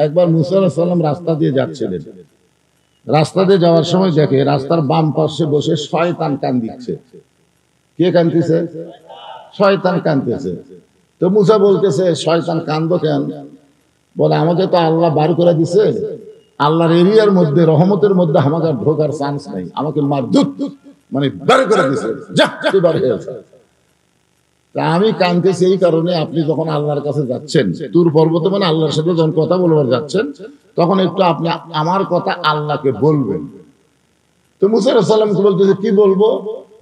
একবার মুসা আলাইহিস সালাম রাস্তা দিয়ে যাচ্ছিলেন, রাস্তা দিয়ে যাওয়ার সময় দেখে রাস্তার বাম পাশে বসে শয়তান কান দিচ্ছে। কে কানতেছে? শয়তান কানতেছে। তো মুসা বলতেছে, শয়তান কান্দো কেন? বলে, আমাকে তো আল্লাহ বার করে দিছে, আল্লাহর এরিয়ার মধ্যে, রহমতের মধ্যে আমাকে আর ঢোকার চান্স নাই, আমাকে মারদুত মানে বার করে দিছে, যা তুই বার হয়ে যা। তা আমি কানতেছি এই কারণে, আপনি যখন আল্লাহর কাছে যাচ্ছেন, তুর পর্বতে মানে আল্লাহর সাথে যখন কথা বলবার যাচ্ছেন, তখন একটু আপনি আমার কথা আল্লাহকে বলবেন। তো মুসা আলাইহিস সালামকে বলতেছে, কি বলবো?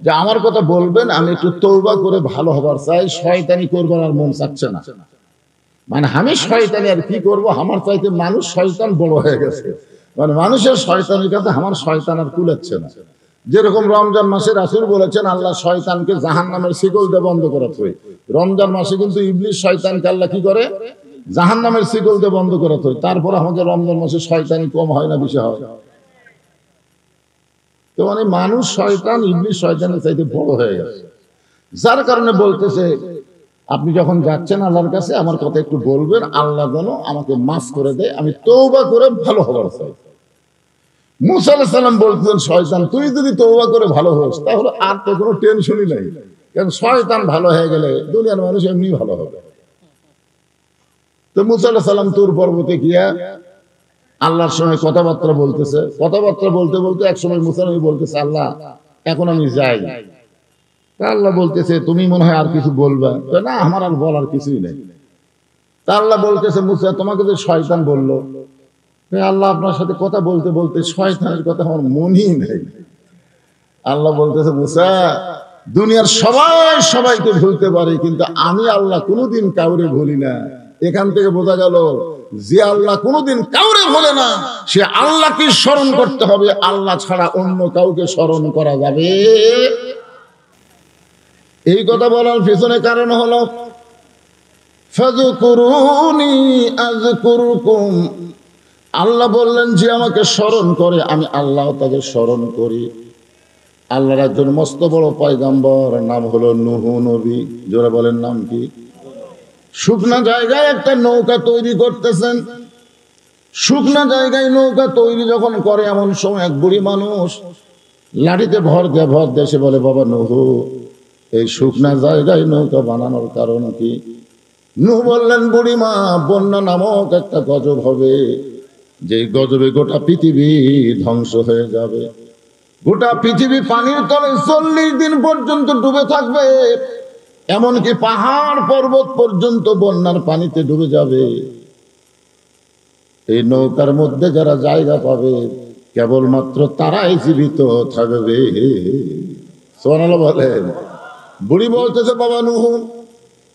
যে আমার কথা বলবেন, আমি একটু তওবা করে ভালো হবার চাই, শয়তানি করবার আর মন চাচ্ছে না। মানে আমি শয়তানি আর কি করব, আমার চাইতে মানুষ শয়তান বড় হয়ে গেছে, মানে মানুষের শয়তানের কাছে আমার শয়তান আর কুলাচ্ছে না। যেরকম রমজান মাসে রাসূল বলেছেন আল্লাহ শয়তানকে জাহান্নামের শিকল দিয়ে বন্ধ করাতে হয়, রমজান মাসে কিন্তু ইবলিস শয়তানকে আল্লাহ কি করে? জাহান্নামের শিকল দিয়ে বন্ধ করাতে হয়। তারপর আমাদের রমজান মাসে শয়তানি কম হয় না, বেশি হয়? তো মানে মানুষ শয়তান, ইবলিস শয়তানের চাইতে বড় হয়ে গেছে। যার কারণে বলতেছে, আপনি যখন যাচ্ছেন আল্লাহর কাছে, আমার কথা একটু বলবেন, আল্লাহ যেন আমাকে মাফ করে দেয়, আমি তওবা করে ভালো হবার চাই। মুসা আলাইহিস সালাম বলতেন, শয়তান তুই যদি তওবা করে ভালো হোস, তাহলে আর তো কোনো টেনশনই নাই, কারণ শয়তান ভালো হয়ে গেলে দুনিয়ার মানুষ এমনি ভালো হবে। তো মুসা আলাইহিস সালাম তুর পর্বতে গিয়া আল্লাহর সঙ্গে কথাবার্তা বলতেছে। কথাবার্তা বলতে বলতে একসময় মুসা নবী বলতেছে, আল্লাহ এখন আমি যাই। তা আল্লাহ বলতেছে, তুমি মনে হয় আর কিছু বলবা? না, আমার আর বলার কিছুই নেই। তা আল্লাহ বলতেছে, মুসা তোমাকে যে শয়তান বললো, আল্লাহ আপনার সাথে কথা বলতে বলতে শয়তানের কথা আমার মনেই নেই। আল্লাহ বলতেছে, মুসা দুনিয়ার সবাই সবাইকে ভুলতে পারে, কিন্তু আমি আল্লাহ কোনোদিন কাউরে ভুলি না। এখান থেকে বোঝা গেল যে আল্লাহ কোনোদিন কাউরে ভুলে না, সে আল্লাহকে স্মরণ করতে হবে, আল্লাহ ছাড়া অন্য কাউকে স্মরণ করা যাবে। এই কথা বলার পেছনে কারণ হলো, ফাযকুরুনি আযকুরকুম, আল্লাহ বললেন যে আমাকে স্মরণ করে, আমি আল্লাহ তাকে স্মরণ করি। আল্লাহর একজন মস্ত বড় পয়গম্বর, নাম হলো নূহ নবী। জোরে বলেন, নাম কি? শুকনা জায়গায় একটা নৌকা তৈরি করতেছেন। শুকনা জায়গায় নৌকা তৈরি যখন করে, এমন সময় এক বুড়ি মানুষ লাঠিতে ভর দিয়ে এসে বলে, বাবা নূহ, এই শুকনা জায়গায় নৌকা বানানোর কারণ কি? নূহ বললেন, বুড়িমা, বন্যা নামক একটা গজব হবে, যে গজবে গোটা পৃথিবী ধ্বংস হয়ে যাবে। গোটা পৃথিবী পানির তলে 40 দিন পর্যন্ত ডুবে থাকবে, এমনকি পাহাড় পর্বত পর্যন্ত বন্যার পানিতে ডুবে যাবে। এই নৌকার মধ্যে যারা জায়গা পাবে, কেবলমাত্র তারাই জীবিত থাকবে। সুবহানাল্লাহ বলেন। বুড়ি বলতেছে, বাবা নূহ,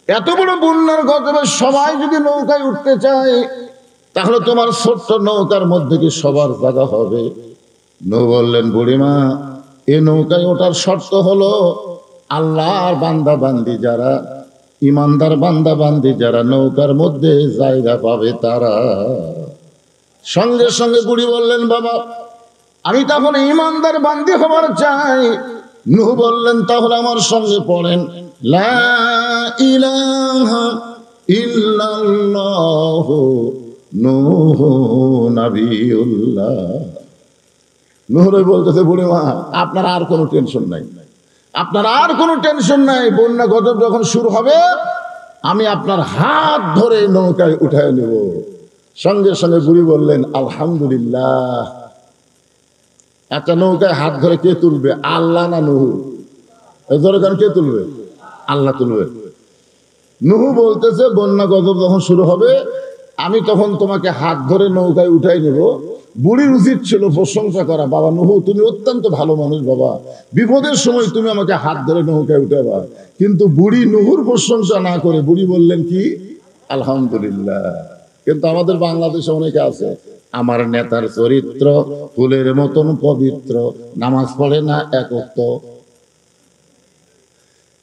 এত বড় বন্যার গজবে সবাই যদি নৌকায় উঠতে চায়, তাহলে তোমার ছোট্ট নৌকার মধ্যে কি সবার জায়গা হবে? নূহ বললেন, বুড়িমা, এই নৌকায় ওঠার শর্ত হলো আল্লাহর বান্দা বান্দি যারা, ইমানদার বান্দা বান্দি যারা নৌকার মধ্যে জায়গা পাবে তারা। সঙ্গে সঙ্গে বুড়ি বললেন, বাবা, আমি তখন ইমানদার বান্দি হবার চাই। নূহ বললেন, তাহলে আমার সঙ্গে পড়েন, লা ইলাহা ইল্লাল্লাহু নূহ নবিয়ুল্লাহ। নূহ বলতেছে, বুড়িমা, আপনার আর কোনো টেনশন নাই, আপনার আর কোনো টেনশন নাই। বন্যা গজব যখন শুরু হবে, আমি আপনার হাত ধরে নৌকায় উঠায় নেব। সঙ্গে সঙ্গে বুড়ি বললেন, আলহামদুলিল্লাহ। একটা নৌকায় হাত ধরে কে তুলবে, আল্লাহ না নূহ? ধরে কেন কে তুলবে? আল্লাহ তুলবে। নূহ বলতেছে, বন্যা গজব যখন শুরু হবে, আমি তখন তোমাকে হাত ধরে নৌকায় উঠাই নেব। বুড়ির উচিত ছিল প্রশংসা করা, বাবা নূহ, তুমি অত্যন্ত ভালো মানুষ, বাবা, বিপদের সময় তুমি আমাকে হাত ধরে নৌকায় উঠাবা। কিন্তু বুড়ি নূহুর প্রশংসা না করে বুড়ি বললেন কি, আলহামদুলিল্লাহ। কিন্তু আমাদের বাংলাদেশে অনেকে আছে, আমার নেতার চরিত্র ফুলের মতন পবিত্র, নামাজ পড়ে না এক ওয়াক্ত।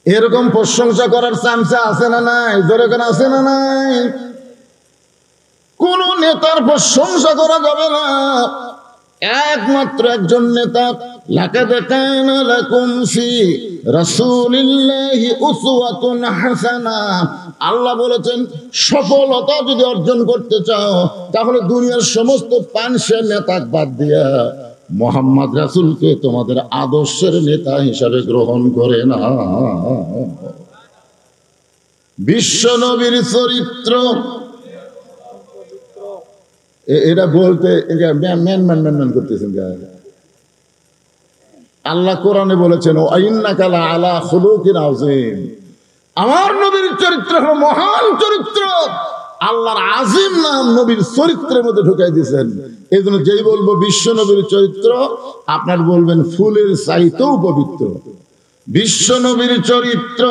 এরকম প্রশংসা করার চামচা আছে না নাই? জোরে কেন আছে না নাই? কোন নেতার প্রশংসা করা যাবে না, একমাত্র একজন নেতা লাকাদ কানা লাকুম ফি রাসূলিল্লাহি উসওয়াতুন হাসানা। আল্লাহ বলেছেন সফলতা যদি অর্জন করতে চাও তাহলে দুনিয়ার সমস্ত পাঁচশো নেতা বাদ দিয়া মুহাম্মদ রাসূলকে তোমাদের আদর্শের নেতা হিসাবে গ্রহণ করে না। বিশ্ব নবীর চরিত্র এটা বলতে ম্যান করতেছেন। আল্লাহ কোরআনে বলেছেন ও ইন্নাকা লা আলা খুলুকিন আযীম, আমার নবীর চরিত্র হলো মহান চরিত্র। আল্লাহর আজিম নাম নবীর চরিত্রের মধ্যে ঢুকাই দিয়েছেন। এই জন্য যেই বলবো বিশ্ব নবীর চরিত্র আপনার বলবেন ফুলের চাইতেও পবিত্র। বিশ্ব নবীর চরিত্র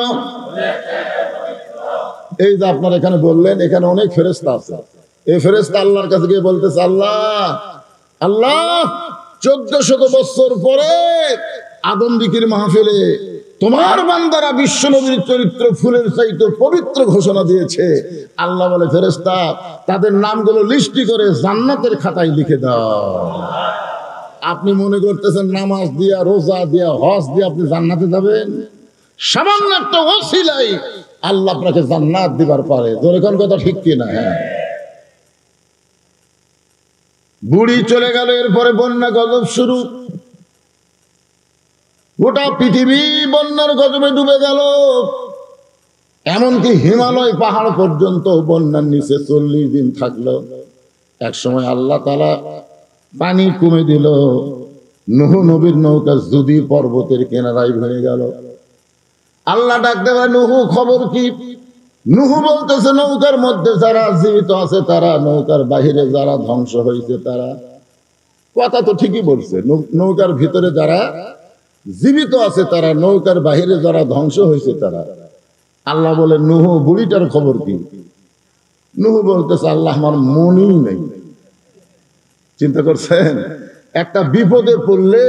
এই যে আপনার এখানে বললেন, এখানে অনেক ফেরেশতা আছে। এই ফেরেশতা আল্লাহর কাছে গিয়ে বলতেছে আল্লাহ আল্লাহ 1400 বছর পরে আদম দিকির মাহফিলে তোমার বান্দারা বিশ্ব নবীর চরিত্র ফুলের চাইতে পবিত্র ঘোষণা দিয়েছে। আল্লাহ বলে ফেরেশতা তাদের নামগুলো লিস্টি করে জান্নাতের খাতায় লিখে দাও। আপনি মনে করতেছেন নামাজ দিয়া রোজা দিয়া হজ দিয়া আপনি জান্নাতে যাবেন? সামান্য একটা ওসিলাই আল্লাহ আপনাকে জান্নাত দিবার পারে। জোরে কোন কথা ঠিক কিনা? হ্যাঁ। বুড়ি চলে গেল, এরপরে বন্যা গজব শুরু। গোটা পৃথিবী বন্যার গজবে ডুবে গেল। এমনকি হিমালয় পাহাড় পর্যন্ত বন্যার নিচে 40 দিন থাকলো। এক সময় আল্লাহ তাআলা পানি কমে দিল। নূহ নবীর নৌকা জুদি পর্বতের কিনারায় ভেঙে গেল। আল্লাহ ডাক দেওয়া নূহ খবর কি? নূহ বলতেছে নৌকার মধ্যে যারা জীবিত আছে তারা, নৌকার বাহিরে যারা ধ্বংস হয়েছে তারা। কথা তো ঠিকই বলছে, নৌকার ভিতরে যারা জীবিত আছে তারা, নৌকার বাহিরে যারা ধ্বংস হয়েছে তারা। আল্লাহ বলে নূহ বুড়িটার খবর কি? নূহ বলতেছে আল্লাহ আমার মনই নেই। চিন্তা করছেন, একটা বিপদে পড়লে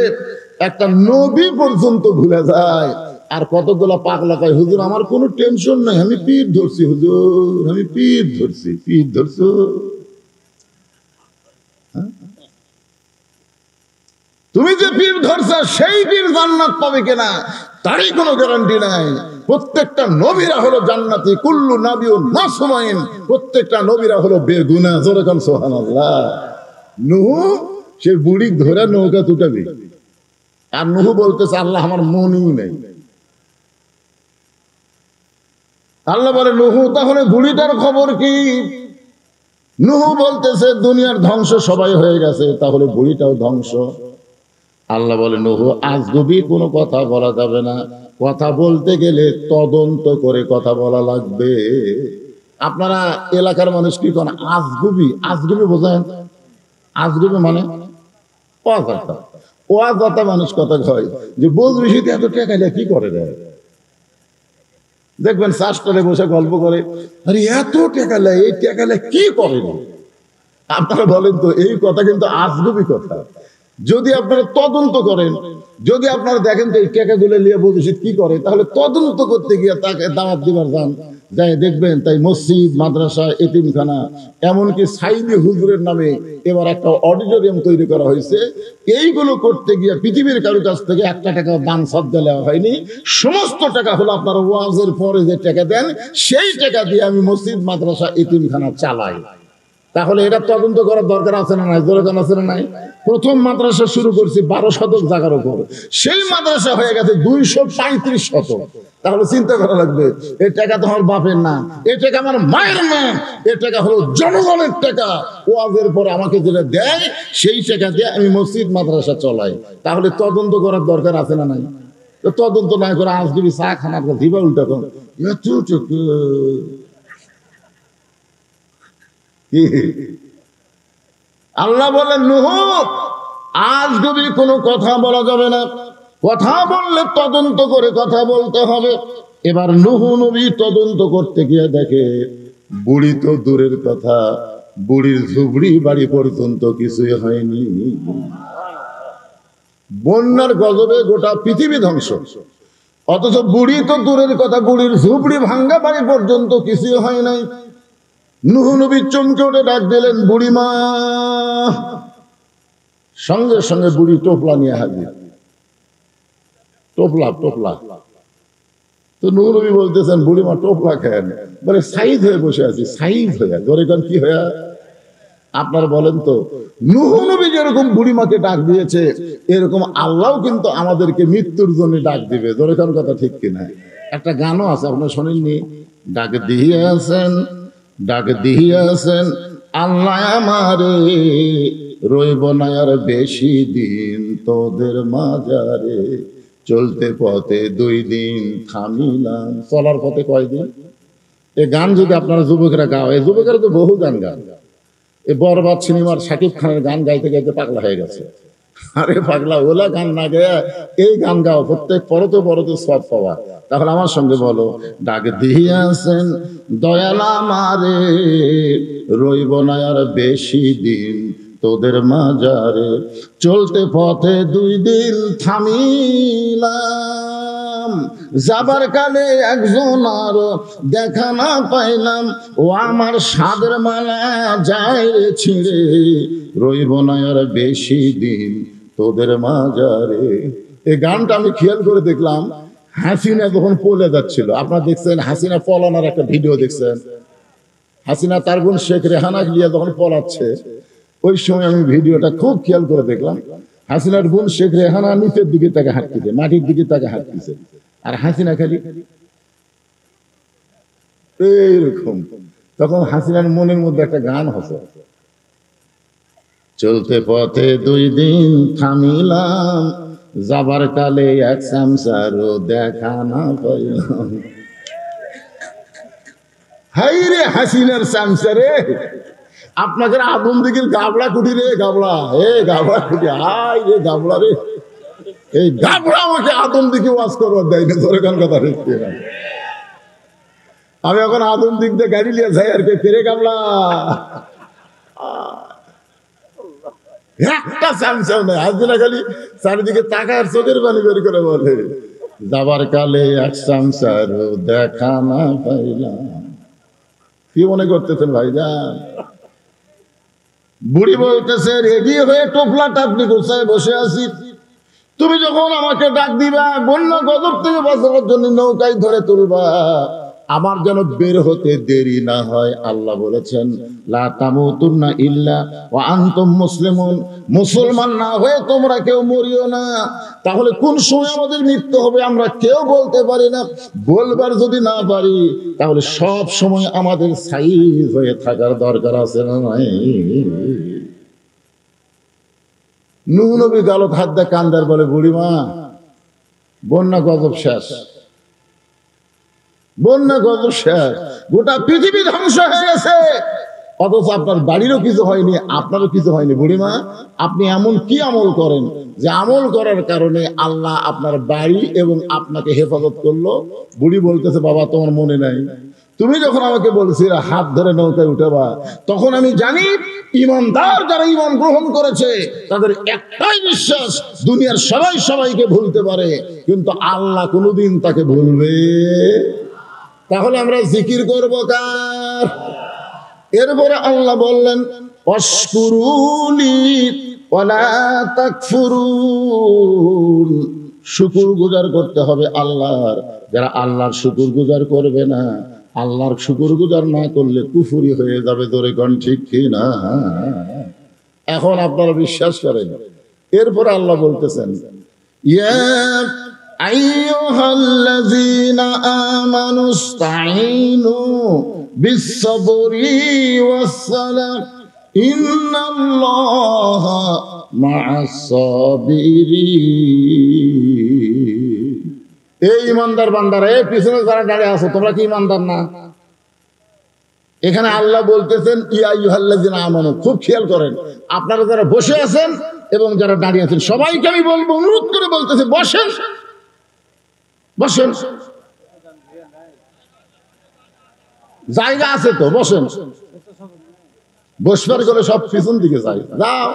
একটা নবী পর্যন্ত ভুলে যায়। আর কতগুলো পাগলা কয় হুজুর আমার কোনো টেনশন নাই, আমি পীর ধরছি হুজুর, আমি পীর ধরছি। পীর ধরছো? তুমি যে পীর ধরছো সেই পীর জান্নাত পাবে কিনা তারই কোনো গ্যারান্টি নাই। প্রত্যেকটা নবীরা হলো জান্নাতি, কুল্লু নাবিয়্যুন মাসুমাইন, প্রত্যেকটা নবীরা হলো বেগুনাহ। জোরে কোন সুবহানাল্লাহ। নূহ সে বুড়ি ধরে নৌকা তুটাবে, আর নূহ বলতেছে আল্লাহ আমার মনই নেই। আল্লাহ বলে নূহ তাহলে বুড়িটার খবর কি? নূহ বলতেছে দুনিয়ার ধ্বংস সবাই হয়ে গেছে, তাহলে বুড়িটাও ধ্বংস। আল্লাহ বলে নূহ আজগুবি কোনো কথা বলা যাবে না, কথা বলতে গেলে তদন্ত করে কথা বলা লাগবে। আপনারা এলাকার মানুষ কি কোন আজগুবি? আজগুবি বোঝেন? আজগুবি মানে অজাতা। অজাতা মানুষ কথা কয় যে বুঝবি সেটা এত টাকা কি করে রে। দেখবেন চাষটারে বসে গল্প করে, আরে এত টাকা লেয়, এই টাকা লেয় কি করে না। আপনারা বলেন তো, এই কথা কিন্তু আজগুবি কথা। যদি আপনারা তদন্ত করেন, যদি আপনারা দেখেন তো এই টাকাগুলো নিয়ে বলছে কি করে, তাহলে তদন্ত করতে গিয়ে তাকে দাওয়াত দিবার যান, যাই দেখবেন তাই মসজিদ, মাদ্রাসা, এতিমখানা, এমনকি সাইদি হুজুরের নামে এবার একটা অডিটোরিয়াম তৈরি করা হয়েছে। এইগুলো করতে গিয়ে পৃথিবীর কারো কাছ থেকে একটা টাকা দান সদ্গা নেওয়া হয়নি। সমস্ত টাকা হলো আপনার ওয়াজের পরে যে টাকা দেন, সেই টাকা দিয়ে আমি মসজিদ, মাদ্রাসা, এতিমখানা চালাই। তাহলে এটা তদন্ত করার দরকার আছে না নাই? দরকার আছে না নাই? প্রথম মাদ্রাসা শুরু করছি 12 শতক জায়গার উপর, সেই মাদ্রাসা হয়ে গেছে 235 শতক। তাহলে চিন্তা করা লাগবে, এই টাকা তো আমার বাপের না, এই টাকা আমার মায়ের না, এই টাকা হলো জনগণের টাকা। ওয়াজের পরে আমাকে যেটা দেয় সেই টাকা দিয়ে আমি মসজিদ, মাদ্রাসা চলাই। তাহলে তদন্ত করার দরকার আছে না নাই? তো তদন্ত না করে আজগুবি চা খানার দিবা উল্টা কর। আল্লাহ বলেন নূহ আজগুবি কোনো কথা বলা যাবে না, কথা বললে তদন্ত করে কথা বলতে হবে। এবার নূহ নবী তদন্ত করতে গিয়ে দেখে বুড়ি তো দূরের কথা, বুড়ির ঝুবড়ি বাড়ি পর্যন্ত কিছুই হয়নি। বন্যার গজবে গোটা পৃথিবী ধ্বংস, অথচ বুড়ি তো দূরের কথা, বুড়ির ঝুবড়ি ভাঙ্গা বাড়ি পর্যন্ত কিছুই হয় নাই। নূহ নবী চমকে উঠে ডাক দিলেন বুড়িমা। সঙ্গে সঙ্গে বুড়ি টোপলা নিয়ে হাজির। টোপলা টোপলা। তো নূর নবী বলতেছেন বুড়িমা টোপলা খেয়েন, বলে সাইদ হয়ে বসে আছি, সাইদ হয়ে। ধরে কান কি হয়ে? আপনারা বলেন তো, নূহ নবী যেরকম বুড়িমাকে ডাক দিয়েছে, এরকম আল্লাহও কিন্তু আমাদেরকে মৃত্যুর জন্য ডাক দিবে। ধরে কান কথা ঠিক কিনা? একটা গানও আছে, আপনারা শোনেননি? ডাক দিয়েছেন, ডাক দিয়েছেন আল্লাহ আমারে, রইব না আর বেশি দিন তোদের মাজারে, চলতে পথে 2 দিন থামিলাম। চলার পথে কয়দিন? এই গান যদি আপনারা যুবকেরা গাও, এই যুবকেরা তো বহু গান গান। এই বরবাদ সিনেমার শাকিব খানের গান গাইতে গাইতে পাগলা হয়ে গেছে। আরে পাগলা, ওলা গান না গায়া এই গান গাও, প্রত্যেক পরতে পরতে সব পাওয়া। তাহলে আমার সঙ্গে বলো, ডাক দিয়েছেন দয়াল আমারে, রইব না আর বেশি দিন তোদের মাজারে, চলতে পথে 2 দিন থামিলাম, যাবার কালে একজন আর দেখা না পাইলাম, ও আমার সাদের মালা যায় রে ছিঁড়ে, রইব না আর বেশি দিন তোদের মাজারে। এই গানটা আমি খেয়াল করে দেখলাম, হাসিনা যখন পলে যাচ্ছিল, আপনারা দেখছেন হাসিনা পলানোর একটা ভিডিও দেখছেন? হাসিনা তার বোন শেখ রেহানা গিয়া যখন পলাচ্ছে, ওই সময় আমি ভিডিওটা খুব খেয়াল করে দেখলাম। হাসিনার বোন শেখ রেহানা নিচের দিকে তাকে হাঁটতেছে, মাটির দিকে তাকে হাঁটতেছে, আর হাসিনা খালি এইরকম। তখন হাসিনার মনের মধ্যে একটা গান হচ্ছে, চলতে পথে 2 দিন থামিলাম, যাবার কালে এক সামসারও দেখা না পাইলাম। হাই রে হাসিনার সামসারে, আপনাদের আদম দিঘির গাবড়া কুটি রে, গাবড়া, এ গাবড়া কুটি, হাই রে গাবড়া রে, এই গাবড়া আমাকে আদম দিঘি ওয়াজ করবার দেয় না। ধরে গান কথা ঠিক না? আমি এখন আদম দিক দিয়ে গাড়ি নিয়ে যাই আর কে ফিরে গাবলা, একটা চান্সও নেই। হাসিনা খালি চারিদিকে তাকায়, চোখের পানি বের করে বলে, যাবার কালে এক সামসারও দেখা না পাইলাম। কি মনে করতেছেন ভাইজান? বুড়ি বলতেছে, রেডি হয়ে টোপলা টাপনি গোছায় বসে আছি, তুমি যখন আমাকে ডাক দিবা, বন্যা গজব থেকে বাঁচানোর জন্য নৌকায় ধরে তুলবা, আমার যেন বের হতে দেরি না হয়। আল্লাহ বলেছেন, লা তামুতুন্না ইল্লা ওয়া আনতুম মুসলিমুন, মুসলমান না হয়ে তোমরা কেউ মরিও না। তাহলে কোন সময় আমাদের মৃত্যু হবে আমরা কেউ বলতে পারি না। বলবার যদি না পারি, তাহলে সব সময় আমাদের সাইজ হয়ে থাকার দরকার আছে না নাই? নূহ নবী গালত হাত দিয়ে কান্দার বলে, বুড়িমা বন্যা গজব শেষ, বন্যা গজব শেষ, গোটা পৃথিবী ধ্বংস হয়ে গেছে, অথচ আপনার বাড়িরও কিছু হয়নি, আপনারও কিছু হয়নি। বুড়িমা, আপনি এমন কি আমল করেন যে আমল করার কারণে আল্লাহ আপনার বাড়ি এবং আপনাকে হেফাজত করলো? বুড়ি বলতেছে, বাবা তোমার মনে নাই, তুমি যখন আমাকে বলছিল হাত ধরে নৌকায় উঠেবা, তখন আমি জানি ইমানদার যারা ইমান গ্রহণ করেছে তাদের একটাই বিশ্বাস, দুনিয়ার সবাই সবাইকে ভুলতে পারে কিন্তু আল্লাহ কোনোদিন তাকে ভুলবে। তাহলে আমরা জিকির করবো কার? এরপরে আল্লাহ বললেন, অশকুরুলি ওয়ালা তাকফুরুন, শুকর গুজার করতে হবে আল্লাহর। যারা আল্লাহর শুকর গুজার করবে না, আল্লাহর শুকর গুজার না করলে কুফরি হয়ে যাবে। ধরে কোন ঠিক কি না? এখন আপনারা বিশ্বাস করেন। এরপরে আল্লাহ বলতেছেন, ইয়া আইয়ুহাল্লাযীনা আমানুস্তাঈনু বিস-সাবরি ওয়াস-সালাহ ইন্নাল্লাহা মা'আস-সাবিরিন। এই ইমানদার বান্দারা, এই পিছনে যারা দাঁড়িয়ে আছো, তোমরা কি ইমানদার না? এখানে আল্লাহ বলতেছেন ইয়া আইয়ুহাল্লাযীনা আমানু। খুব খেয়াল করেন, আপনারা যারা বসে আছেন এবং যারা দাঁড়িয়ে আছেন সবাইকে আমি বলবো, অনুরোধ করে বলতেছি, বসেন বসেন, জায়গা আছে তো, বসেন। বসবার করে সব পিছন দিকে যাই, যাও।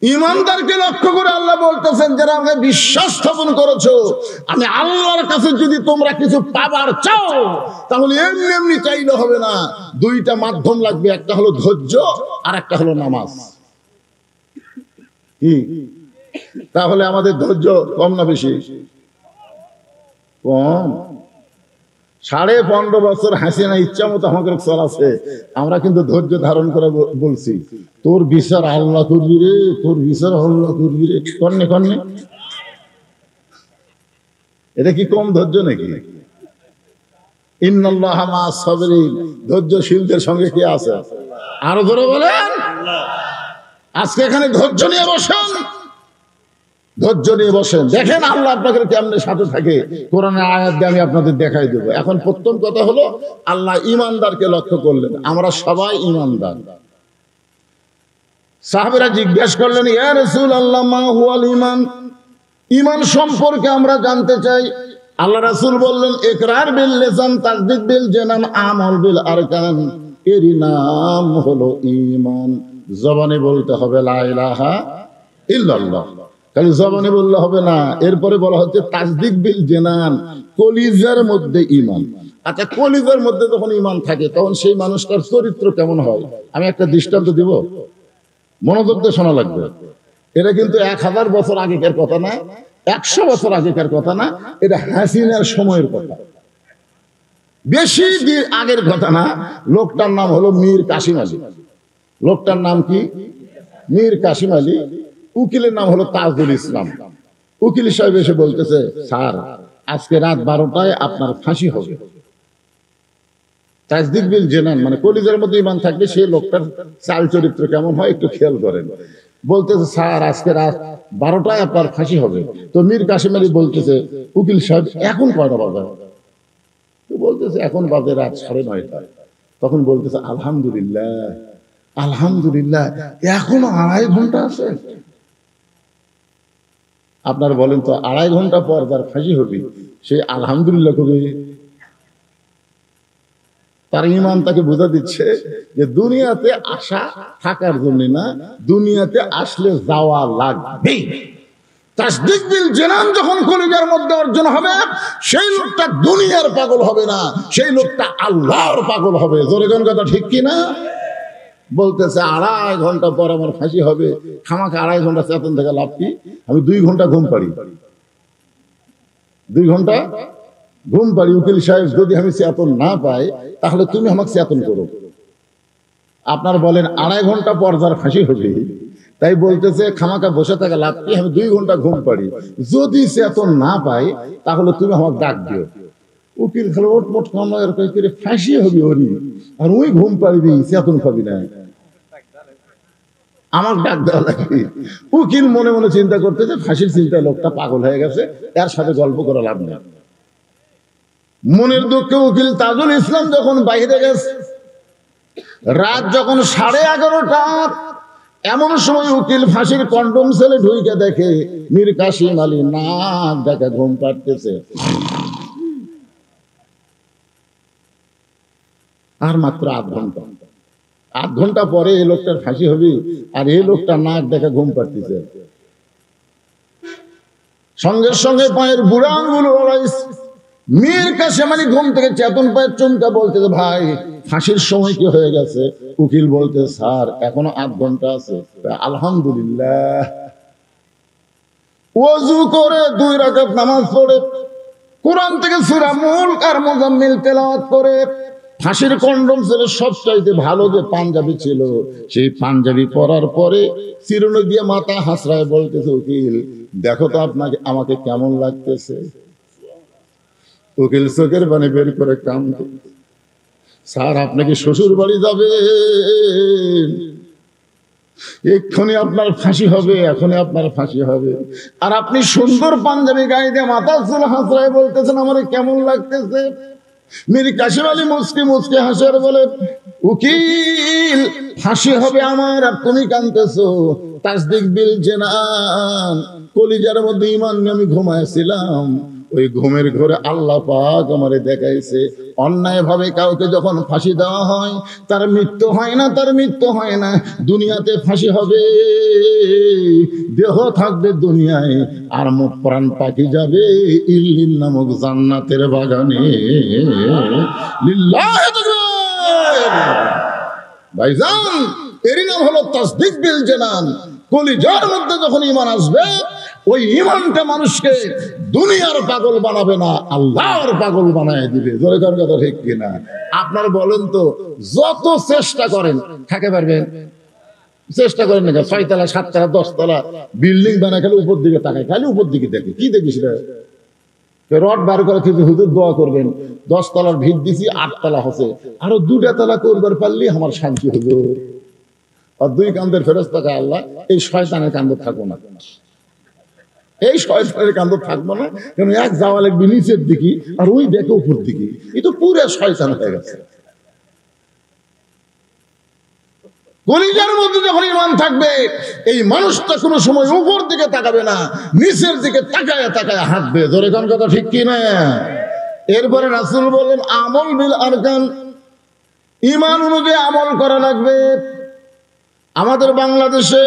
ইমানদারকে লক্ষ্য করে আল্লাহ বলতেছেন, যারা আমাকে বিশ্বাস স্থাপন করেছো, আমি আল্লাহর কাছে যদি তোমরা কিছু পাবার চাও, তাহলে এমনি এমনি চাইলে হবে না, 2টা মাধ্যম লাগবে, একটা হলো ধৈর্য আর একটা হলো নামাজ। কি তাহলে আমাদের ধৈর্য কম না বেশি? কম। 15.5 বছর হাসিনা ইচ্ছা মতো আমাকে চলাছে, আমরা কিন্তু ধৈর্য ধারণ করে বলছি তোর বিচার আল্লাহ করবি রে, তোর বিচার আল্লাহ করবি রে, কর্নে কর্নে। এটা কি কম ধৈর্য নাকি? ইন্নাল্লাহা মা'আস সাবিরিন, ধৈর্যশীলদের সঙ্গে কে আছে? আরো জোরে বলেন। আজকে এখানে ধৈর্য নিয়ে বসেন, ধৈর্য নিয়ে বসেন, দেখেন আল্লাহ আপনাদের কেমনে সাথে থাকে। কোরআনের আয়াত দিয়ে আমি আপনাদের দেখাই দেবো। এখন প্রথম কথা হলো আল্লাহ ইমানদারকে লক্ষ্য করলেন, আমরা সবাই ইমানদার। সাহাবীরা জিজ্ঞাসা করলেন, ইয়া রাসূলুল্লাহ মা হুয়াল ঈমান, ঈমান সম্পর্কে আমরা জানতে চাই। আল্লাহ রাসূল বললেন, ইকরার বিল লিসান, তাসদীক বিল জানান, আমল বিল আরকান। এরই নাম হলো ঈমান। জবানে বলতে হবে লা ইলাহা ইল্লাল্লাহ, খালি জবানে বললে হবে না। এরপরে বলা হচ্ছে তাসদীক বিল জানান, কলিজার মধ্যে ঈমান। আচ্ছা, কলিজার মধ্যে যখন ঈমান থাকে তখন সেই মানুষটার চরিত্র কেমন হয়? আমি একটা দৃষ্টান্ত দিব, মনোযোগ দিয়ে শোনা লাগবে। এটা কিন্তু 1000 বছর আগেকার কথা না, 100 বছর আগেকার কথা না, এটা হাসিনার সময়ের কথা, বেশি দিন আগের কথা না। লোকটার নাম হলো মীর কাসিম আলী। লোকটার নাম কি? মীর কাসিম আলী। উকিলের নাম হলো তাজুল ইসলাম। উকিল সাহেব এসে বলতেছে, স্যার আজকে রাত 12টায় আপনার ফাঁসি হবে। তাসদীক বিল জানান মানে কলিজার মধ্যে ঈমান থাকবে সেই লোকটার চাল চরিত্র কেমন হয় একটু খেয়াল করেন। বলতেছে, স্যার আজকে রাত 12টায় আপনার ফাঁসি হবে। তো মীর কাসিম আলী বলতেছে, উকিল সাহেব এখন কয়টা বাজে? তো বলতেছে, এখন বাজে রাত 9:30। তখন বলতেছে, আলহামদুলিল্লাহ আলহামদুলিল্লাহ, এখনো 2.5 ঘন্টা আছে। আপনার বলেন তো, 2.5 ঘন্টা পর যার ফাঁসি হবে সে আলহামদুলিল্লাহ কবে? তার ঈমান তাকে বোঝা দিচ্ছে যে দুনিয়াতে আসা থাকার জন্য না, দুনিয়াতে আসলে যাওয়া লাগবে। তাসদীক বিল জানান যখন কলিজার মধ্যে অর্জন হবে, সেই লোকটা দুনিয়ার পাগল হবে না, সেই লোকটা আল্লাহর পাগল হবে। জোরে কোন কথা ঠিক কি না? বলতেছে 2.5 ঘন্টা পর আমার ফাঁসি হবে, খামাখা 2.5 ঘন্টা চেতন থেকে লাভ কি? আমি 2 ঘন্টা ঘুম পাড়ি, 2 ঘন্টা ঘুম পাড়ি। উকিল সাহেব, যদি আমি চেতন না পাই তাহলে তুমি আমাকে চেতন করো। আপনার বলেন 2.5 ঘন্টা পর যার ফাঁসি হবে, তাই বলতেছে খামাখা বসে থাকা লাভ কি? আমি 2 ঘন্টা ঘুম পাড়ি, যদি চেতন না পাই তাহলে তুমি আমাকে ডাক দিও। উকিল খালি ওটমোট কামড় করে ফাঁসি হবে ওরি, আর ওই ঘুম পাড়বি, চেতন পাবি না, আমার ডাক দেওয়া লাগবে। উকিল মনে মনে চিন্তা করতেছে, ফাঁসির চিন্তা, লোকটা পাগল হয়ে গেছে, এর সাথে গল্প করা লাভ নেই। মনের দুঃখে উকিল তাজুল ইসলাম যখন বাইরে গেছে, রাত যখন 11:30, এমন সময় উকিল ফাঁসির কন্ডম সেলে ঢুকে দেখে মীর কাসিম আলী নাক ডাকা ঘুম পাড়তেছে। আর মাত্র 8 ঘন্টা, 8 ঘন্টা পরে এই লোকটার ফাঁসি হবে, আর এই লোকটা নাক দেখা ঘুম পাড়তেছে। সঙ্গে সঙ্গে পায়ের বুড়া আঙ্গুল ওড়াইছে। মীর কাসিম আলী ঘুম থেকে চেতন পায়ের চমকা বলতেছে, ভাই ফাঁসির সময় কি হয়ে গেছে? উকিল বলতে, স্যার এখনো 8 ঘন্টা আছে। আলহামদুলিল্লাহ। ওযু করে 2 রাকাত নামাজ পড়ে কোরআন থেকে সূরা মুলক আর মুজাম্মিল তেলাওয়াত করে ফাঁসির কন্ডম ছিল সবচাইতে ভালো যে পাঞ্জাবি ছিল, সেই পাঞ্জাবি পরার পরে চিরুনি দিয়ে মাথা হাসড়ায় বলতেছে, উকিল দেখো তো আপনাকে আমাকে কেমন লাগতেছে। উকিল চোখের পানি বের করে কাঁদে, স্যার আপনাকে শ্বশুর বাড়ি যাবে, এক্ষুনি আপনার ফাঁসি হবে, এখনই আপনার ফাঁসি হবে, আর আপনি সুন্দর পাঞ্জাবি গায়ে দিয়ে মাথা চুল হাসড়ায় বলতেছেন আমার কেমন লাগতেছে। মীর কাসিম আলী মুচকি মুচকি হাসে আর বলে, উকিল ফাঁসি হবে আমার, আর তুমি কাঁদতেছো। তাসদীক বিল জানান, কলিজার মধ্যে ঈমান নিয়ে আমি ঘুমাইছিলাম, ওই ঘুমের ঘরে আল্লাহ পাক আমারে দেখাইছে অন্যায় ভাবে কাউকে যখন ফাঁসি দেওয়া হয় তার মৃত্যু হয় না, তার মৃত্যু হয় না, দুনিয়াতে ফাঁসি হবে, দেহ থাকবে দুনিয়ায়, আর মুখ প্রাণ পাখি যাবে ইল্লিল নামক জান্নাতের বাগানে। লিল্লাহি তাকবীর। ভাইজান, এরই নাম হলো তাসদিক বিল জানান। কলিজার মধ্যে যখন ঈমান আসবে, ওই ঈমানটা মানুষকে দুনিয়ার পাগল বানাবে না, আল্লাহর পাগল বানায় দিবে। জোরে কার কথা ঠিক কিনা? আপনারা বলেন তো, যত চেষ্টা করেন থাকতে পারবেন? চেষ্টা করেন না, 6 তলা 7 তলা 10 তলা বিল্ডিং বানায় খালি উপর দিকে তাকায়, খালি উপর দিকে দেখে। কি দেখিস রে? রড বার করে কিন্তু হুজুর দোয়া করবেন, 10 তলার ভিত দিছি 8 তলা হচ্ছে, আরো 2টা তলা করবার পারলি আমার শান্তি হুজুর। আর 2 কান্দের ফেরেশতা আল্লাহ, এই শয়তানের কান্দে থাকবো না, এই শয়তানের কান্দে থাকবো না, কারণ এক যাওয়া লাগবে নিচের দিকে আর ওই দেখে উপর দিকে, এই তো পুরো শয়তান হয়ে গেছে। কলিজার মধ্যে যখন ঈমান থাকবে, এই মানুষটা কোনো সময় উপর দিকে তাকাবে না, নিচের দিকে তাকায় তাকায় হাঁটবে। জোরে কোন কথা ঠিক কি না? এরপরে রাসূল বলেন আমল বিল আরকান, ঈমান অনুযায়ী আমল করা লাগবে। আমাদের বাংলাদেশে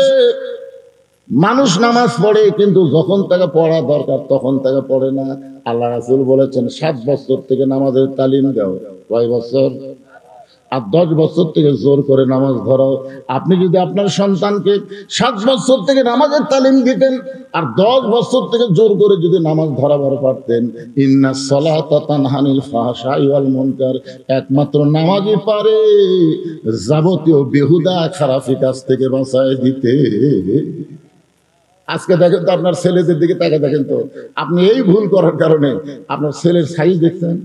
মানুষ নামাজ পড়ে, কিন্তু যখন তাকে পড়া দরকার তখন তাকে পড়ে না। আল্লাহ রাসূল বলেছেন 7 বছর থেকে নামাজের তালিম দাও। কয় বছর? আর 10 বছর থেকে জোর করে নামাজ ধরাও। আপনি যদি আপনার সন্তানকে 7 বছর থেকে নামাজের তালিম দিতেন আর 10 বছর থেকে জোর করে যদি নামাজ ধরাবার পারতেন, ইন্নাস সালাতা তানহা আনিল ফাহশাই ওয়াল মুনকার, একমাত্র নামাজই পারে যাবতীয় বেহুদা খারাপি কাজ থেকে বাঁচায় দিতে। আজকে দেখেন তো, আপনার ছেলেদের দিকে তাকে দেখেন তো, আপনি এই ভুল করার কারণে আপনার ছেলের সাইজ দেখছেন।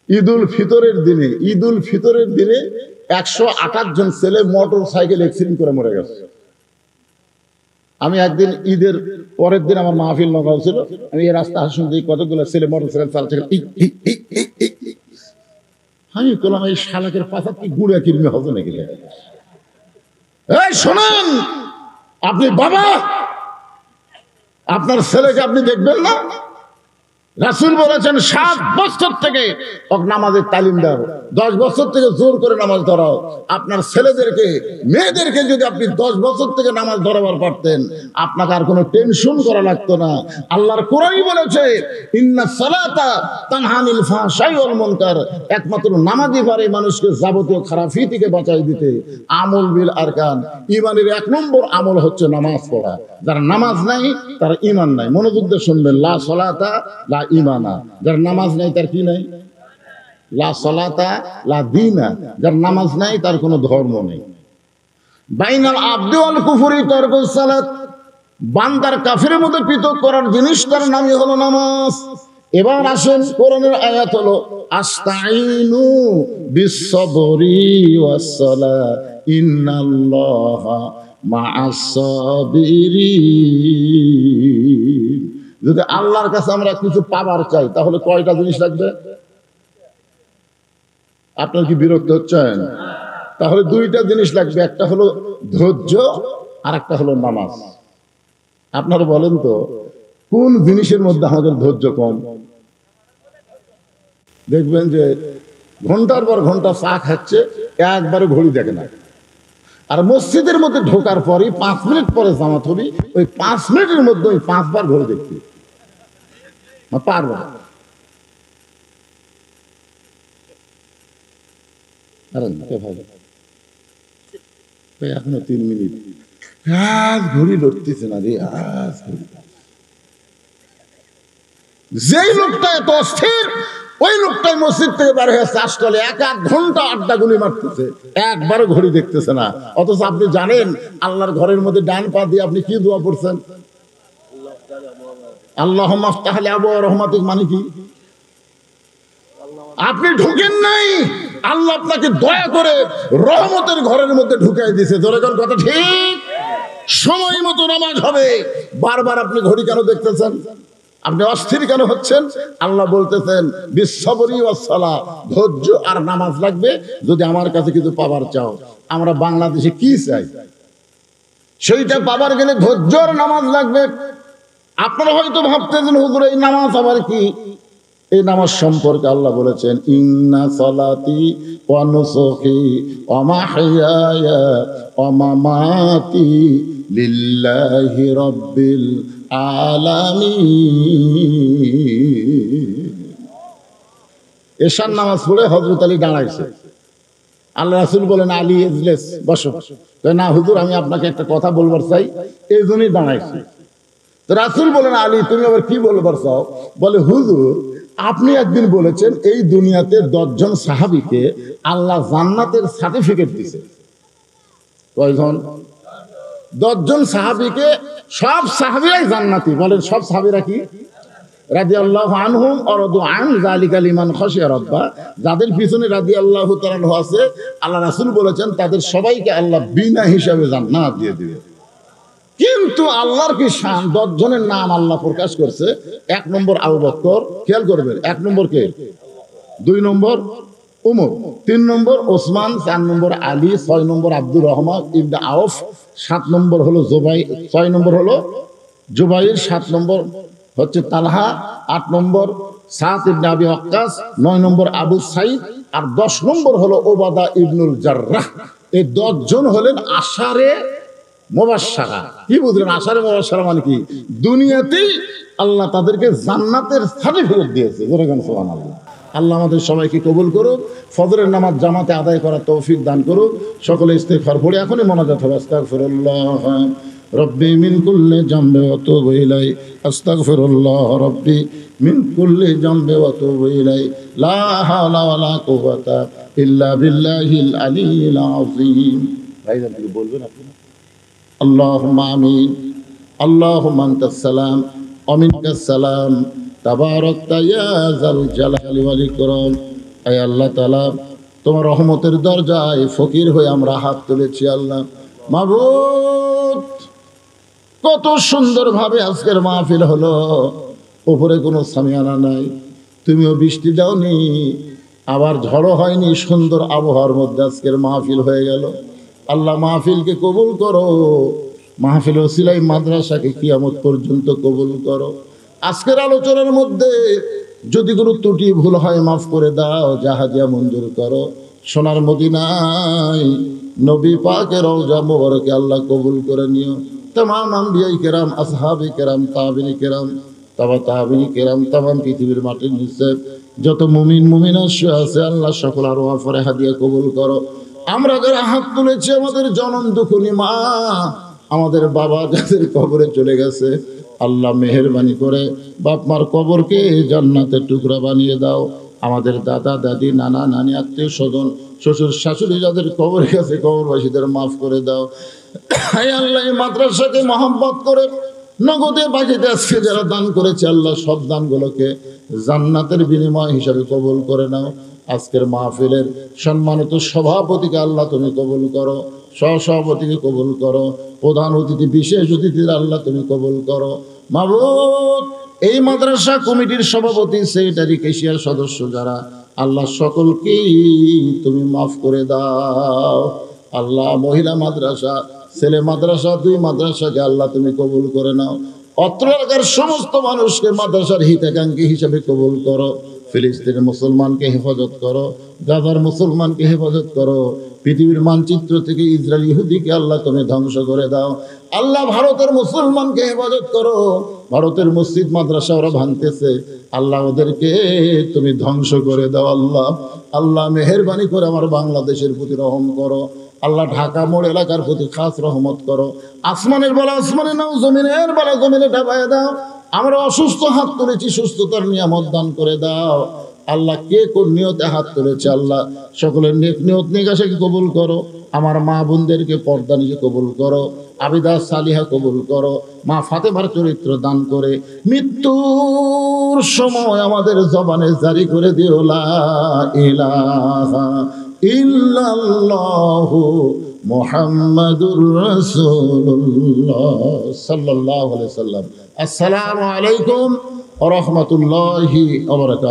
ঈদুল ফিতরের দিনে 128 জন ছেলে মোটর সাইকেল অ্যাক্সিডেন্ট করে মরে গেছে। আমি একদিন ঈদের পরের দিন আমার মাহফিল লগা ছিল, আমি এই রাস্তা আসুন দেখি কতগুলো ছেলে মোটর সাইকেল চালাচ্ছে। আমি বললাম এই শালাকের পাশা কি গুড়া কিরমে হবে নাকি? এই শোনেন, আপনি বাবা, আপনার ছেলেকে আপনি দেখবেন না? রাসূল বলেছেন 7 বছর থেকে নামাজের তালিম দাও, 10 বছর থেকে জোর করে নামাজ ধরাও। আপনার ছেলেদেরকে মেয়েদেরকে যদি আপনি 10 বছর থেকে নামাজ ধরাবার পারতেন, আপনাকে আর কোনো টেনশন করা লাগতো না। আল্লাহর কোরআনই বলেছে ইন্নাস সালাতা তানহা আনিল ফাহশাই ওয়াল মুনকার, একমাত্র নামাজই পারে মানুষকে যাবতীয় খারাপি থেকে বাঁচাই দিতে। আমল বিল আরকান, ঈমানের 1 নম্বর আমল হচ্ছে নামাজ পড়া। যার নামাজ নাই তার ঈমান নাই। মনোযোগ দিয়ে শুনবেন, লা সালাতা লা ঈমানা, যার নামাজ নাই তার কি নাই? লা সালাতা লা দীনা, যার নামাজ নাই তার কোনো ধর্ম নেই। বাইনাল আবদি ওয়াল কুফরি তারকুস সালাত, বান্দার কাফিরের মধ্যে পৃথক করার জিনিসটার নামই হলো নামাজ। এবার আসেন, কোরআনের আয়াত হলো আস্তাইনু বিস-সাবরি ওয়াস-সালাহ ইন্নাল্লাহা মা'আস সাবিরিন। যদি আল্লাহর কাছে আমরা কিছু পাবার চাই তাহলে কয়টা জিনিস লাগবে? আপনার কি বিরক্ত হচ্ছেন? তাহলে 2টা জিনিস লাগবে, একটা হলো ধৈর্য আর একটা হলো নামাজ। আপনারা বলেন তো, কোন জিনিসের মধ্যে আমাদের ধৈর্য কম? দেখবেন যে ঘন্টার পর ঘন্টা চা খাচ্ছে, একবারে ঘড়ি দেখে না। আর মসজিদের মধ্যে ঢোকার পরই 5 মিনিট পরে জামাত হবে, ওই 5 মিনিটের মধ্যে ওই 5 বার ঘড়ি দেখতে পারবো না। এখনো 3 মিনিট, আজ ঘড়ি লড়তেছে না রে, আজ ঘড়ি। যেই লোকটা এত অস্থির, ওই লোকটাই মসজিদ থেকে বার হয়ে আসলে 1 ঘন্টা আড্ডা গুলি মারতেছে, একবারও ঘড়ি দেখতেছে না। অথচ আপনি জানেন আল্লাহর ঘরের মধ্যে ডান পা দিয়ে আপনি কি দোয়া পড়ছেন? আল্লাহুম্মা আফতাহ লি আবওয়াব রাহমাতিক, মানে কি? আপনি ঢুকেন নাই, আল্লাহ আপনাকে দয়া করে রহমতের ঘরের মধ্যে ঢুকাই দিয়েছে। জোরে কোন কথা ঠিক? সময় মতো নামাজ হবে। বারবার আপনি ঘড়ি কেন দেখতেছেন? আপনি অস্থির কেন হচ্ছেন? আল্লাহ বলতেছেন বিস-সাবরি ওয়াস-সালাহ, ধৈর্য আর নামাজ লাগবে যদি আমার কাছে কিছু পাবার চাও। আমরা বাংলাদেশে কি চাই সেইটা পাবার গেলে ধৈর্য আর নামাজ লাগবে। আপনারা হয়তো ভাবতেছেন হুজুর এই নামাজ আবার কি? এই নামাজ সম্পর্কে আল্লাহ বলেছেন ইন্না সালাতি ওয়া নুসুকি ওয়া মাহইয়ায়া ওয়া মামাতি লিল্লাহি রাব্বিল আলামিন। এশার নামাজ পড়ে হযরত আলী দাঁড়াইছে, আল্লাহ রাসূল বলেন আলী ইজলিস, বসো। না হুজুর আমি আপনাকে একটা কথা বলবার চাই, এই জন্যই দাঁড়াইছি। তো রাসূল বলেন আলী তুমি আবার কি বলবার চাও? বলে হুজুর আপনি একদিন বলেছেন এই দুনিয়াতে 10 জন সাহাবীকে আল্লাহ জান্নাতের সার্টিফিকেট দিয়েছে। কয়জন? 10 জন সাহাবীকে, সব সাহাবীরাই জান্নাতি। বলেন সব সাহাবীরা কি? রাদিয়াল্লাহু আনহুম ওয়া রাদু আন যালিকা লিমান খাশিয়া রাব্বা। যাদের পিছনে রাদিয়াল্লাহু তাআলা আছে, আল্লাহ রাসূল বলেছেন তাদের সবাইকে আল্লাহ বিনা হিসাবে জান্নাত দিয়ে দিবে। কিন্তু আল্লাহর কি শান, 10 জনের নাম আল্লাহ প্রকাশ করছে। 1 নম্বর আবু বকর, খেয়াল করবেন, 1 নম্বর কে? 2 নম্বর উমর, 3 নম্বর ওসমান, 4 নম্বর আলী, 6 নম্বর আব্দুর রহমান ইবনে আউফ, 7 নম্বর হলো জুবাইর, 6 নম্বর হলো জুবাইর, 7 নম্বর হচ্ছে তালহা, 8 নম্বর সাদ ইবনে আবি ওয়াক্কাস, 9 নম্বর আবু সাইদ, আর 10 নম্বর হলো ওবাদা ইবনুল জাররাহ। এই 10 জন হলেন আশারে মুবাশশারা। কি বুঝলেন আশারে মুবাশশারা মানে কি? দুনিয়াতেই আল্লাহ তাদেরকে জান্নাতের সার্টিফিকেট দিয়েছে। বলেন সুবহানাল্লাহ। আল্লাহ আমাদের সবাইকে কবুল করুক, ফজরের নামাজ জামাতে আদায় করার তৌফিক দান করুক। সকলে ইস্তিগফার পড়ে এখনই মোনাজাত হবে। আস্তাগফিরুল্লাহ রব্বি মিন কুল্লি জামবি ওয়া তুবু ইলাই, আস্তাগফিরুল্লাহ রব্বি মিন কুল্লি জামবি ওয়া তুবু ইলাই, লা হাওলা ওয়া লা কুওয়াতা ইল্লা বিল্লাহিল আলিয়্যিল আযীম। ভাইজান কি বলবেন আপনি? আল্লাহুম্মা আমিন। আল্লাহুম্মা আনতাস সালাম ওয়া মিনকাস সালাম, তাবারাকতা ইয়া যাল জালালি ওয়াল ইকরাম। আয় আল্লাহ তাআলা তোমার রহমতের দরজায় ফকির হয়ে আমরা হাত তুলেছি। আল্লাহ মাবুদ, কত সুন্দরভাবে আজকের মাহফিল হলো। উপরে কোনো সামিয়ানা নাই, তুমিও বৃষ্টি দাওনি, আবার ঝড়ও হয়নি, সুন্দর আবহাওয়ার মধ্যে আজকের মাহফিল হয়ে গেল। আল্লাহ মাহফিলকে কবুল করো, মাহফিল ওসিলাই মাদ্রাসাকে কিয়ামত পর্যন্ত কবুল করো। আজকের আলোচনার মধ্যে যদি কোনো ত্রুটি ভুল হয় মাফ করে দাও, জাহাজিয়া মঞ্জুর করো। সোনার মদিনায় নবী পাকের রওজা মোবারকে আল্লাহ কবুল করে নিও। तमाम আম্বিয়ায়ে কেরাম, আসহাবে কেরাম, তাবিঈনে কেরাম, তাবিঈনে কেরাম, तमाम পৃথিবীর মাটির নিচে যত মুমিন মুমিনা আছে আল্লাহ সকল আরওয়াহ ফরে হাদিয়া কবুল করো। আমরা যারা হাত তুলেছি, আমাদের জনম দুঃখিনী মা, আমাদের বাবা যাদের কবরে চলে গেছে, আল্লাহ মেহেরবানি করে বাপ মার কবরকে জান্নাতের টুকরা বানিয়ে দাও। আমাদের দাদা দাদি, নানা নানি, আত্মীয় স্বজন, শ্বশুর শাশুড়ি যাদের কবরে গেছে, কবরবাসীদের মাফ করে দাও। হায় আল্লাহ এই মাদ্রাসাকে মহব্বত করে নগদে বাকিতে আজকে যারা দান করেছে, আল্লাহ সব দানগুলোকে জান্নাতের বিনিময় হিসাবে কবুল করে নাও। আজকের মাহফিলের সম্মানিত সভাপতিকে আল্লাহ তুমি কবুল করো, সহসভাপতিকে কবুল করো, প্রধান অতিথি, বিশেষ অতিথির আল্লাহ তুমি কবুল করো। মাবুদ, এই মাদ্রাসা কমিটির সভাপতি, সেক্রেটারি, কেশিয়ার সদস্য যারা, আল্লাহ সকলকেই তুমি মাফ করে দাও। আল্লাহ মহিলা মাদ্রাসা, ছেলে মাদ্রাসা, 2 মাদ্রাসাকে আল্লাহ তুমি কবুল করে নাও। অত্র এলাকার সমস্ত মানুষকে মাদ্রাসার হিতাকাঙ্ক্ষী হিসেবে কবুল করো। ফিলিস্তিনের মুসলমানকে হেফাজত করো, গাজার মুসলমানকে হেফাজত করো। পৃথিবীর মানচিত্র থেকে ইসরায়েল ইহুদিকে আল্লাহ তুমি ধ্বংস করে দাও। আল্লাহ ভারতের মুসলমানকে হেফাজত করো। ভারতের মসজিদ মাদ্রাসা ওরা ভাঙতেছে, আল্লাহ ওদেরকে তুমি ধ্বংস করে দাও। আল্লাহ মেহেরবানি করে আমার বাংলাদেশের প্রতি রহম করো। আল্লাহ ঢাকা মোড় এলাকার প্রতি খাস রহমত করো। আসমানের বলা আসমানে নাও, জমিনের বলা জমিনে ডাবায় দাও। আমরা অসুস্থ হাত তুলেছি, সুস্থতার নিয়ামত দান করে দাও। আল্লাহ কে কোন নিয়তে হাত তুলেছে, আল্লাহ সকলের নেক নিয়ত নিগাশাকে কবুল করো। আমার মা বোনদেরকে পর্দা নিয়ে কবুল করো, আবিদা সালিহা কবুল করো। মা ফাতেমার চরিত্র দান করে মৃত্যুর সময় আমাদের জবানে জারি করে দিও লা ইলাহা ইল্লাল্লাহু মুহাম্মাদুর রাসূলুল্লাহ সাল্লাল্লাহু আলাইহি ওয়াসাল্লাম। আসসালামু আলাইকুম ওয়া রাহমাতুল্লাহি ওয়া বারাকাতুহু।